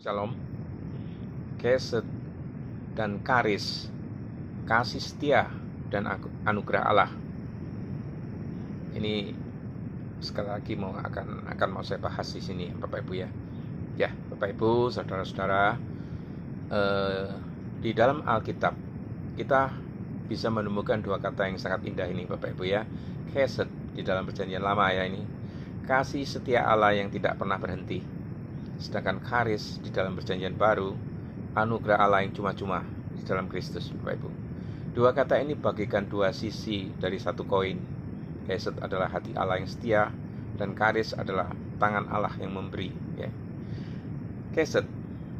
Shalom, Kesed dan Karis, kasih setia dan anugerah Allah. Ini sekali lagi akan mau saya bahas di sini, Bapak Ibu ya. Ya, Bapak Ibu, saudara-saudara, di dalam Alkitab kita bisa menemukan dua kata yang sangat indah ini, Bapak Ibu ya. Kesed di dalam Perjanjian Lama ya ini, kasih setia Allah yang tidak pernah berhenti. Sedangkan karis di dalam Perjanjian Baru, anugerah Allah yang cuma-cuma di dalam Kristus, Bapak Ibu. Dua kata ini bagikan dua sisi dari satu koin. Kesed adalah hati Allah yang setia, dan karis adalah tangan Allah yang memberi. Ya. Kesed,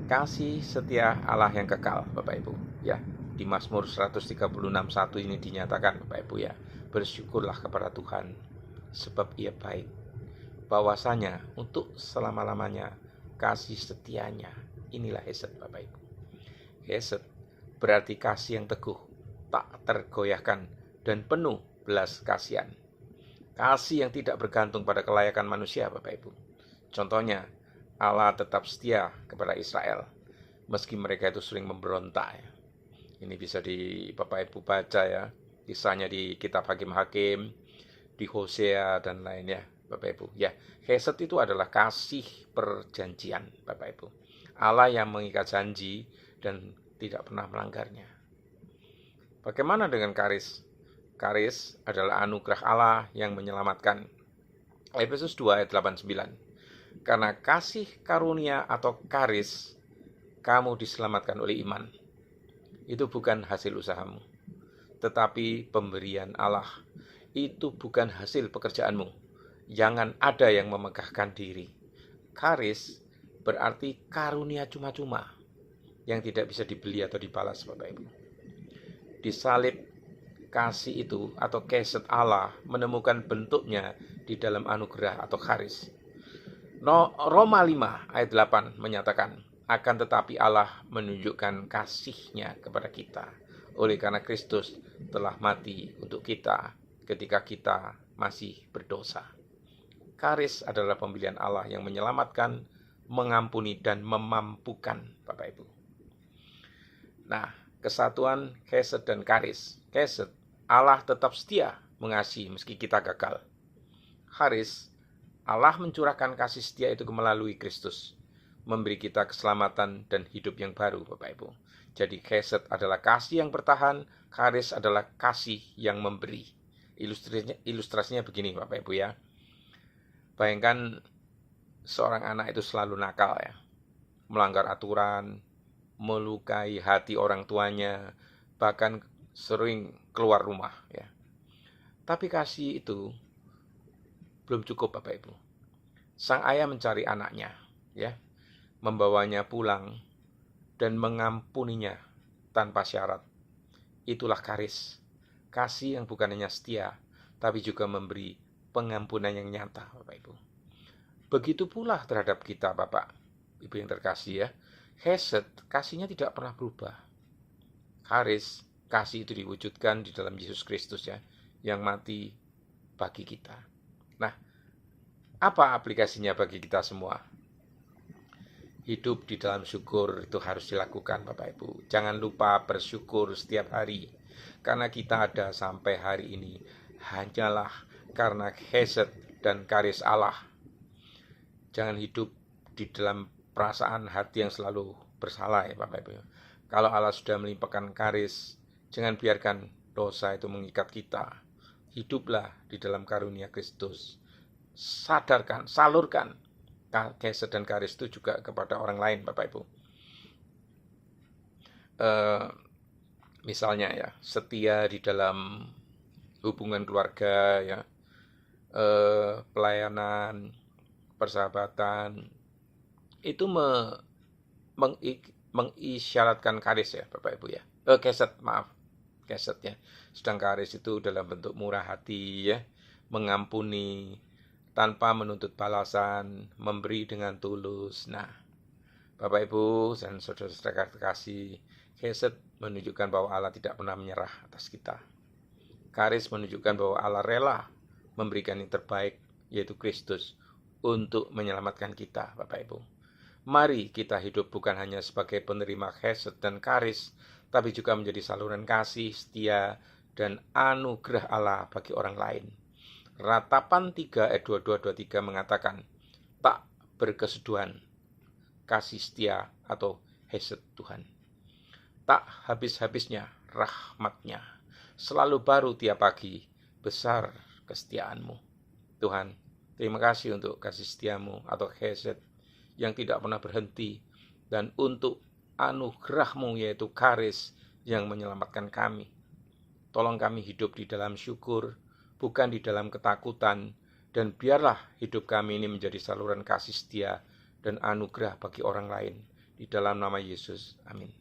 kasih setia Allah yang kekal, Bapak Ibu. Ya, di Mazmur 136:1 ini dinyatakan, Bapak Ibu ya, bersyukurlah kepada Tuhan, sebab Ia baik. Bahwasanya untuk selama-lamanya kasih setianya. Inilah Hesed, Bapak Ibu. Hesed berarti kasih yang teguh, tak tergoyahkan, dan penuh belas kasihan. Kasih yang tidak bergantung pada kelayakan manusia, Bapak Ibu. Contohnya, Allah tetap setia kepada Israel, meski mereka itu sering memberontak. Ini bisa di Bapak Ibu baca ya, kisahnya di kitab Hakim-Hakim, di Hosea dan lainnya, Bapak Ibu. Ya, Hesed itu adalah kasih perjanjian, Bapak Ibu. Allah yang mengikat janji dan tidak pernah melanggarnya. Bagaimana dengan karis? Karis adalah anugerah Allah yang menyelamatkan. Efesus 2 ayat 89. Karena kasih karunia atau karis, kamu diselamatkan oleh iman. Itu bukan hasil usahamu, tetapi pemberian Allah. Itu bukan hasil pekerjaanmu. Jangan ada yang memegahkan diri. Karis berarti karunia cuma-cuma yang tidak bisa dibeli atau dibalas, Bapak Ibu. Di salib kasih itu atau kesed Allah menemukan bentuknya di dalam anugerah atau karis. Roma 5 ayat 8 menyatakan, akan tetapi Allah menunjukkan kasih-Nya kepada kita oleh karena Kristus telah mati untuk kita ketika kita masih berdosa. Karis adalah pembelian Allah yang menyelamatkan, mengampuni, dan memampukan, Bapak Ibu. Nah, kesatuan Kesed dan Karis. Kesed, Allah tetap setia mengasihi meski kita gagal. Karis, Allah mencurahkan kasih setia itu melalui Kristus, memberi kita keselamatan dan hidup yang baru, Bapak Ibu. Jadi Kesed adalah kasih yang bertahan, Karis adalah kasih yang memberi. Ilustrasinya begini, Bapak Ibu ya. Bayangkan seorang anak itu selalu nakal ya, melanggar aturan, melukai hati orang tuanya, bahkan sering keluar rumah ya. Tapi kasih itu belum cukup, Bapak Ibu. Sang ayah mencari anaknya ya, membawanya pulang dan mengampuninya tanpa syarat. Itulah karis. Kasih yang bukan hanya setia, tapi juga memberi pengampunan yang nyata, Bapak Ibu. Begitu pula terhadap kita, Bapak Ibu yang terkasih ya. Hesed, kasihnya tidak pernah berubah. Karis, kasih itu diwujudkan di dalam Yesus Kristus ya, yang mati bagi kita. Nah, apa aplikasinya bagi kita semua? Hidup di dalam syukur itu harus dilakukan, Bapak Ibu. Jangan lupa bersyukur setiap hari. Karena kita ada sampai hari ini hanyalah karena Hesed dan karis Allah. Jangan hidup di dalam perasaan hati yang selalu bersalah ya, Bapak Ibu. Kalau Allah sudah melimpahkan karis, jangan biarkan dosa itu mengikat kita. Hiduplah di dalam karunia Kristus. Sadarkan, salurkan Kesed dan karis itu juga kepada orang lain, Bapak Ibu. Misalnya ya, setia di dalam hubungan keluarga ya, pelayanan, persahabatan, itu mengisyaratkan karis ya, Bapak Ibu ya. Kesed, maaf, kesed ya. Sedang karis itu dalam bentuk murah hati ya, mengampuni tanpa menuntut balasan, memberi dengan tulus. Nah, Bapak Ibu dan saudara-saudara terkasih, Kesed menunjukkan bahwa Allah tidak pernah menyerah atas kita. Karis menunjukkan bahwa Allah rela memberikan yang terbaik, yaitu Kristus, untuk menyelamatkan kita, Bapak Ibu. Mari kita hidup bukan hanya sebagai penerima hesed dan karis, tapi juga menjadi saluran kasih, setia, dan anugerah Allah bagi orang lain. Ratapan 3 ayat 22-23 mengatakan, tak berkesudahan, kasih setia atau hesed Tuhan. Tak habis-habisnya rahmat-Nya, selalu baru tiap pagi, besar kesetiaan-Mu. Tuhan, terima kasih untuk kasih setia-Mu atau hesed yang tidak pernah berhenti, dan untuk anugerah-Mu yaitu karis yang menyelamatkan kami. Tolong kami hidup di dalam syukur, bukan di dalam ketakutan, dan biarlah hidup kami ini menjadi saluran kasih setia dan anugerah bagi orang lain. Di dalam nama Yesus, amin.